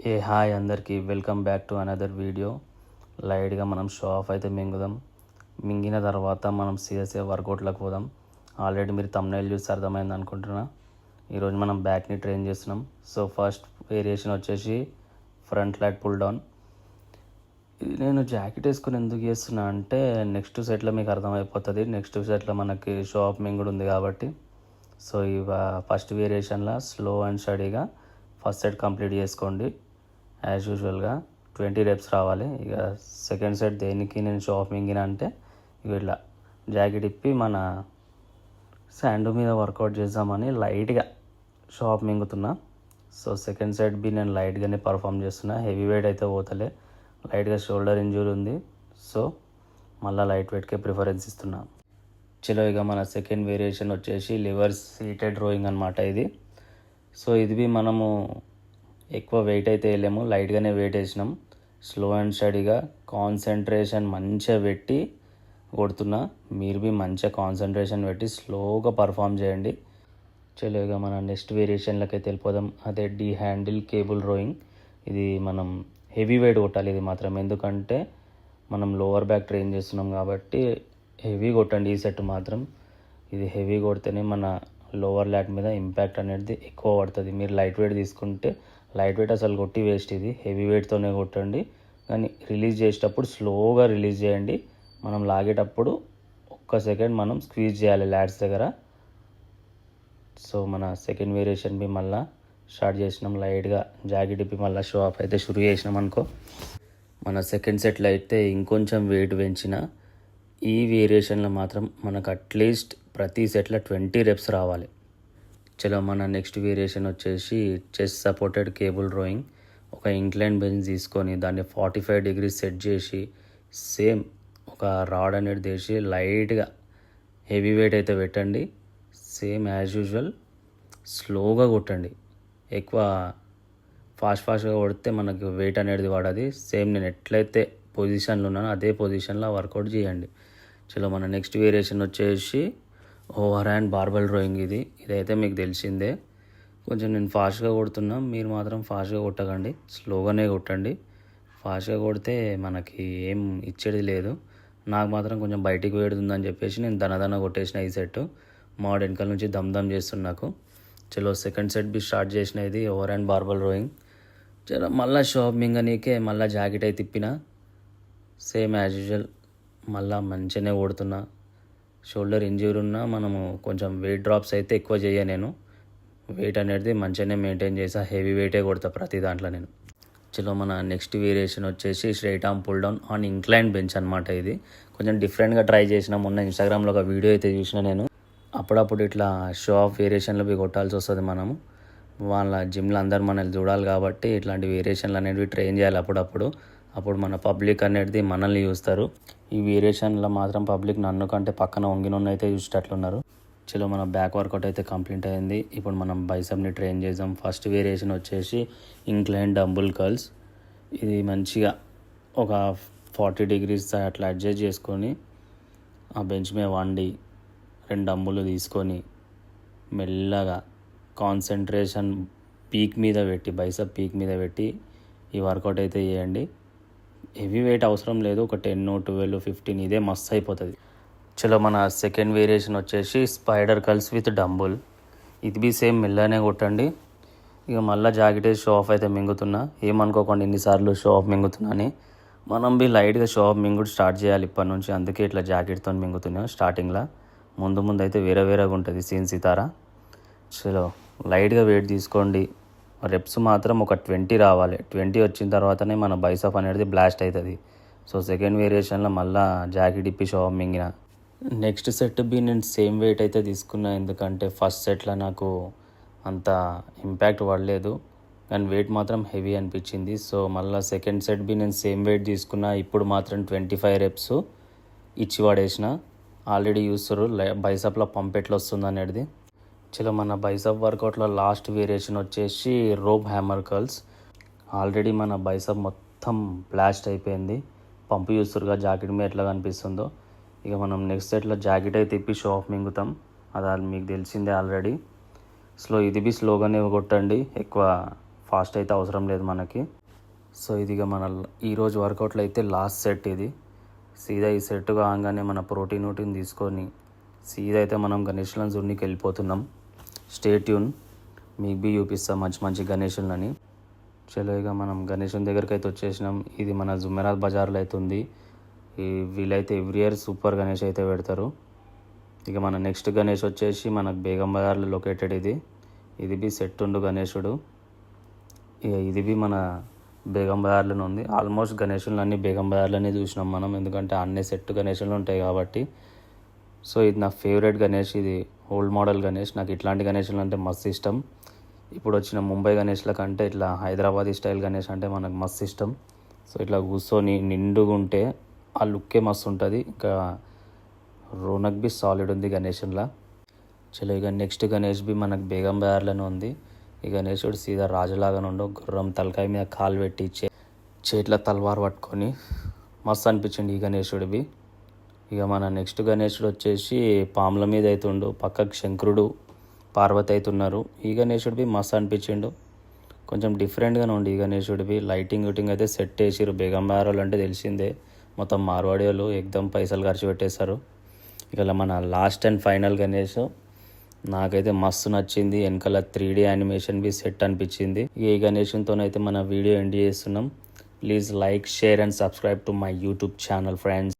Hi అందరికీ welcome back to another video. లైట్గా మనం షో ఆఫ్ అయితే మింగుదాం. మింగిన తర్వాత మనం సీరియస్గా వర్కౌట్లకు పోదాం. ఆల్రెడీ మీరు తమ్నైల్ చూసి అర్థమైంది అనుకుంటున్నా. ఈరోజు మనం బ్యాక్ని ట్రైన్ చేస్తున్నాం. సో ఫస్ట్ వేరియేషన్ వచ్చేసి ఫ్రంట్ ఫ్లాట్ పుల్ డౌన్. నేను జాకెట్ వేసుకుని ఎందుకు చేస్తున్నా అంటే నెక్స్ట్ సెట్లో మీకు అర్థమైపోతుంది. నెక్స్ట్ సెట్లో మనకి షో ఆఫ్ మింగుడు ఉంది కాబట్టి. సో ఫస్ట్ వేరియేషన్లో స్లో అండ్ స్టడీగా ఫస్ట్ సెట్ కంప్లీట్ చేసుకోండి. యాజ్ యూజువల్గా 20 reps రావాలి. ఇక సెకండ్ సెట్ దేనికి నేను షో ఆఫ్ మింగిన అంటే ఇట్లా జాకెట్ ఇప్పి మన శాండ్ మీద వర్కౌట్ చేద్దామని లైట్గా షో ఆఫ్ మింగుతున్నా. సో సెకండ్ సెట్ బి నేను లైట్గానే పర్ఫామ్ చేస్తున్నా. హెవీ వెయిట్ అయితే పోతలే, లైట్గా షోల్డర్ ఇంజూరీ ఉంది. సో మళ్ళీ లైట్ వెయిట్కే ప్రిఫరెన్స్ ఇస్తున్నా. చలో ఇక మన సెకండ్ వేరియేషన్ వచ్చేసి లివర్ సీటెడ్ రోయింగ్ అనమాట ఇది. సో ఇది మనము ఎక్కువ వెయిట్ అయితే వేయలేము, లైట్గానే వెయిట్ వేసినాం. స్లో అండ్ స్టడీగా కాన్సన్ట్రేషన్ మంచిగా పెట్టి కొడుతున్నా. మీరు బి మంచిగా కాన్సన్ట్రేషన్ పెట్టి స్లోగా పర్ఫామ్ చేయండి. చలోగా మన నెక్స్ట్ వేరియేషన్లకి అయితే వెళ్ళిపోదాం. అదే డీ హ్యాండిల్ కేబుల్ రోయింగ్. ఇది మనం హెవీ వెయిట్ కొట్టాలి ఇది మాత్రం, ఎందుకంటే మనం లోవర్ బ్యాక్ ట్రైన్ చేస్తున్నాం కాబట్టి హెవీ కొట్టండి ఈ సెట్ మాత్రం. ఇది హెవీ కొడితేనే మన లోవర్ ల్యాట్ మీద ఇంపాక్ట్ అనేది ఎక్కువ పడుతుంది. మీరు లైట్ వెయిట్ తీసుకుంటే లైట్ వెయిట్ అసలు కొట్టి వేస్ట్. ఇది హెవీ వెయిట్తోనే కొట్టండి, కానీ రిలీజ్ చేసేటప్పుడు స్లోగా రిలీజ్ చేయండి. మనం లాగేటప్పుడు ఒక్క సెకండ్ మనం స్క్వీజ్ చేయాలి ల్యాట్స్ దగ్గర. సో మన సెకండ్ వేరియేషన్ బి మళ్ళీ స్టార్ట్ చేసినాం. లైట్గా జాకెట్ ఇప్పి మళ్ళీ షో ఆఫ్ అయితే షురూ చేసినాం అనుకో. మన సెకండ్ సెట్లో అయితే ఇంకొంచెం వెయిట్ పెంచిన ఈ వేరియేషన్లో మాత్రం మనకు అట్లీస్ట్ ప్రతి సెట్లో 20 reps రావాలి. చలో మన నెక్స్ట్ వేరియేషన్ వచ్చేసి చెస్ట్ సపోర్టెడ్ కేబుల్ రోయింగ్. ఒక ఇంక్లైన్ బెంచ్ తీసుకొని దాన్ని 45 degrees సెట్ చేసి సేమ్ ఒక రాడ్ అనేది తీసి లైట్గా హెవీ వెయిట్ అయితే పెట్టండి. సేమ్ యాజ్ యూజువల్ స్లోగా కొట్టండి. ఎక్కువ ఫాస్ట్గా కొడితే మనకు వెయిట్ అనేది పడది. సేమ్ నేను ఎట్లయితే పొజిషన్లో ఉన్నానో అదే పొజిషన్లో వర్కౌట్ చేయండి. చలో మన నెక్స్ట్ వేరియేషన్ వచ్చేసి ఓవర్ హ్యాండ్ బార్బెల్ రోయింగ్. ఇదైతే మీకు తెలిసిందే. కొంచెం నేను ఫాస్ట్గా కొడుతున్నా, మీరు మాత్రం ఫాస్ట్గా కొట్టకండి, స్లోగానే కొట్టండి. ఫాస్ట్గా కొడితే మనకి ఏం ఇచ్చేది లేదు. నాకు మాత్రం కొంచెం బయటికి వేడుతుందని చెప్పేసి నేను దనదన కొట్టేసిన ఈ సెట్. మా వెనకాల నుంచి దమ్ చేస్తున్నా నాకు. చలో సెకండ్ సెట్ బి స్టార్ట్ చేసిన ఇది ఓవర్ హ్యాండ్ బార్బెల్ రోయింగ్. చలో మళ్ళీ షాప్ మింగనీకే మళ్ళీ జాకెట్ అయితే తిప్పిన. సేమ్ యాజ్ యూజువల్ మళ్ళీ మంచిగానే కొడుతున్నా. షోల్డర్ ఇంజ్యూరీ ఉన్నా మనము కొంచెం వెయిట్ డ్రాప్స్ అయితే ఎక్కువ చేయ. నేను వెయిట్ అనేది మంచిగానే మెయింటైన్ చేసా, హెవీ వెయిటే కొడతా ప్రతి దాంట్లో నేను. చలో మన నెక్స్ట్ వేరియేషన్ వచ్చేసి straight arm pull down on incline bench అనమాట. ఇది కొంచెం డిఫరెంట్గా ట్రై చేసిన. మొన్న ఇన్స్టాగ్రామ్లో ఒక వీడియో అయితే చూసిన నేను. అప్పుడప్పుడు ఇట్లా షో ఆఫ్ వేరియేషన్లో పోయి కొట్టాల్సి వస్తుంది మనము. వాళ్ళ జిమ్లో అందరు మనల్ని చూడాలి కాబట్టి ఇట్లాంటి వేరియేషన్లు అనేవి ట్రైన్ చేయాలి అప్పుడప్పుడు. అప్పుడు మన పబ్లిక్ అనేది మనల్ని చూస్తారు. ఈ వేరియేషన్లో మాత్రం పబ్లిక్ నన్ను కంటే పక్కన వంగినొన్న అయితే చూసేటట్లున్నారు. చలో మన బ్యాక్ వర్కౌట్ అయితే కంప్లీట్ అయింది. ఇప్పుడు మనం బైసెప్ని ట్రైన్ చేద్దాం. ఫస్ట్ వేరియేషన్ వచ్చేసి ఇంక్లైన్ డంబుల్ కర్ల్స్. ఇది మంచిగా ఒక 40 degrees అట్లా అడ్జస్ట్ చేసుకొని ఆ బెంచ్ మీద వండి 2 డంబులు తీసుకొని మెల్లగా కాన్సన్ట్రేషన్ పీక్ మీద పెట్టి, బైసెప్ పీక్ మీద పెట్టి ఈ వర్కౌట్ అయితే చేయండి. హెవీ వెయిట్ అవసరం లేదు, ఒక 10, 12, 15 ఇదే మస్తు అయిపోతుంది. చలో మన సెకండ్ వేరియేషన్ వచ్చేసి స్పైడర్ కర్ల్స్ విత్ డంబుల్. ఇది బి సేమ్ మెల్లనే కొట్టండి. ఇక మళ్ళీ జాకెట్ షో ఆఫ్ అయితే మింగుతున్నా. ఏమనుకోకుండా ఇన్నిసార్లు షో ఆఫ్ మింగుతున్నాని. మనం బి లైట్గా షో ఆఫ్ మింగుడు స్టార్ట్ చేయాలి ఇప్పటి నుంచి. అందుకే ఇట్లా జాకెట్తో మింగుతున్నాం స్టార్టింగ్లో. ముందు అయితే వేరేగా ఉంటుంది సీన్ సితారా. చలో లైట్గా వెయిట్ తీసుకోండి. రెప్స్ మాత్రం ఒక 20 రావాలి. 20 వచ్చిన తర్వాతనే మన బైసప్ అనేది బ్లాస్ట్ అవుతుంది. సో సెకండ్ వేరియేషన్లో మళ్ళీ జాకెట్ ఇప్పి షో ఆఫ్ మింగిన. నెక్స్ట్ సెట్ బి నేను సేమ్ వెయిట్ అయితే తీసుకున్నా, ఎందుకంటే ఫస్ట్ సెట్లో నాకు అంత ఇంపాక్ట్ పడలేదు, కానీ వెయిట్ మాత్రం హెవీ అనిపించింది. సో మళ్ళీ సెకండ్ సెట్ బి నేను సేమ్ వెయిట్ తీసుకున్నా. ఇప్పుడు మాత్రం 25 reps ఇచ్చి పడేసిన. ఆల్రెడీ చూస్తారు బైసప్లో పంప్ ఎట్లా వస్తుంది అనేది. చలో మన బైసప్ వర్కౌట్లో లాస్ట్ వేరియేషన్ వచ్చేసి రోప్ హ్యామర్ కర్ల్స్. ఆల్రెడీ మన బైసప్ మొత్తం బ్లాస్ట్ అయిపోయింది. పంపు చూస్తురుగా జాకెట్ మీద ఎట్లా కనిపిస్తుందో. ఇక మనం నెక్స్ట్ సెట్లో జాకెట్ అయితే తిప్పి షో ఆఫ్ మింగుతాం. అది మీకు తెలిసిందే ఆల్రెడీ. ఇది బి స్లోగానే కొట్టండి, ఎక్కువ ఫాస్ట్ అయితే అవసరం లేదు మనకి. సో ఇది ఇక మన ఈరోజు వర్కౌట్లో అయితే లాస్ట్ సెట్ ఇది. సీదా ఈ సెట్ కాగానే మన ప్రోటీన్ తీసుకొని సీదా అయితే మనం గణేష్ల జున్నికి వెళ్ళిపోతున్నాం. స్టే ట్యూన్, మీకు బి చూపిస్తాం మంచి మంచి గణేషులని. చలో ఇక మనం గణేశుని దగ్గరికి అయితే వచ్చేసినాం. ఇది మన జుమెరాత్ బజార్లో అయితే ఉంది. వీళ్ళైతే ఎవ్రీ ఇయర్ సూపర్ గణేష్ అయితే పెడతారు. ఇక మన నెక్స్ట్ గణేష్ వచ్చేసి మనకు బేగం బజార్లో లొకేటెడ్ ఇది బి సెట్ ఉండు గణేశుడు. ఇక ఇది బి మన బేగం బజార్లోనే ఉంది. ఆల్మోస్ట్ గణేషులు అన్నీ బేగం బజార్లోనే చూసినాం మనం, ఎందుకంటే అన్నీ సెట్ గణేషులు ఉంటాయి కాబట్టి. సో ఇది నా ఫేవరెట్ గణేష్, ఇది ఓల్డ్ మోడల్ గణేష్. నాకు ఇట్లాంటి గణేషులు అంటే మస్తు ఇష్టం. ఇప్పుడు వచ్చిన ముంబై గణేష్ల కంటే ఇట్లా హైదరాబాదీ స్టైల్ గణేష్ అంటే మనకు మస్తు ఇష్టం. సో ఇట్లా కూర్చొని నిండుగా ఉంటే ఆ లుక్కే మస్తు ఉంటుంది. ఇంకా రోనక్ బి సాలిడ్ ఉంది గణేషన్లా. చలో ఇక నెక్స్ట్ గణేష్ బి మనకు బేగం బజార్లోనే ఉంది. ఈ గణేశుడు సీదా రాజులాగానే ఉండు, గుర్రం తలకాయ మీద కాలు పెట్టి చేతిలో తల్వార్ పట్టుకొని మస్తు అనిపించింది ఈ గణేశుడు బి. ఇక మన నెక్స్ట్ గణేశుడు వచ్చేసి పాముల మీద అవుతుండు, పక్కకు శంకరుడు పార్వతి అవుతున్నారు. ఈ గణేశుడు బి మస్తు అనిపించిండు, కొంచెం డిఫరెంట్గానే ఉండి. ఈ గణేశుడు బి లైటింగ్ అయితే సెట్ చేసిరు. బేగం బజార్లు అంటే తెలిసిందే, మొత్తం మార్వాడి వాళ్ళు ఎక్దమ్ పైసలు ఖర్చు పెట్టేశారు. ఇక మన లాస్ట్ అండ్ ఫైనల్ గణేష్ నాకైతే మస్తు నచ్చింది. వెనకాల 3D యానిమేషన్ బి సెట్ అనిపించింది. ఈ గణేషన్తోనైతే మన వీడియో ఎండ్ చేస్తున్నాం. Please like, share and subscribe to my YouTube channel friends.